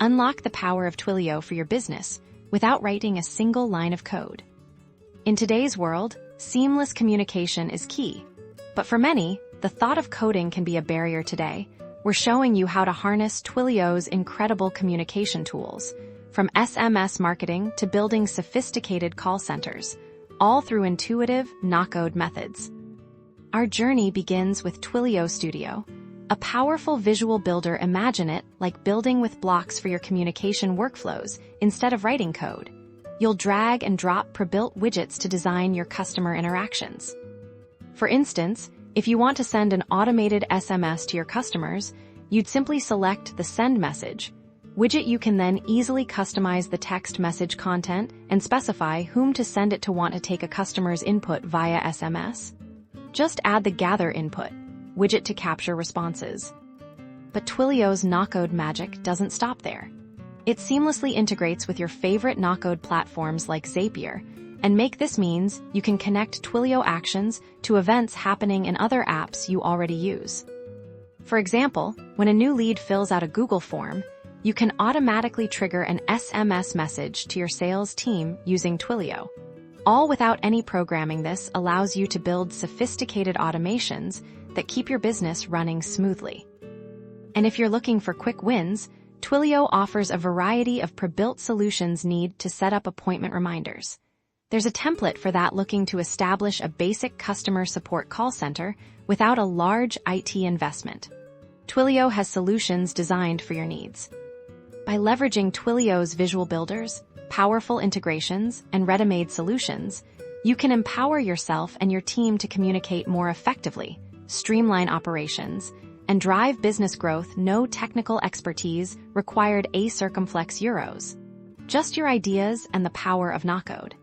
Unlock the power of Twilio for your business without writing a single line of code. In today's world, seamless communication is key. But for many, the thought of coding can be a barrier today. We're showing you how to harness Twilio's incredible communication tools, from SMS marketing to building sophisticated call centers, all through intuitive, Nocode methods. Our journey begins with Twilio Studio, a powerful visual builder. Imagine it like building with blocks for your communication workflows instead of writing code. You'll drag and drop pre-built widgets to design your customer interactions. For instance, if you want to send an automated SMS to your customers, you'd simply select the Send Message widget. You can then easily customize the text message content and specify whom to send it to. Want to take a customer's input via SMS? Just add the Gather Input widget to capture responses. But Twilio's Nocode magic doesn't stop there. It seamlessly integrates with your favorite Nocode platforms like Zapier, and this means you can connect Twilio actions to events happening in other apps you already use. For example, when a new lead fills out a Google form, you can automatically trigger an SMS message to your sales team using Twilio. All without any programming. This allows you to build sophisticated automations that keep your business running smoothly. And if you're looking for quick wins, Twilio offers a variety of pre-built solutions. Need to set up appointment reminders? There's a template for that. Looking to establish a basic customer support call center without a large IT investment? Twilio has solutions designed for your needs. By leveraging Twilio's visual builders, powerful integrations, and ready-made solutions, you can empower yourself and your team to communicate more effectively, streamline operations, and drive business growth. No technical expertise required. A circumflex euros. Just your ideas and the power of Nocode.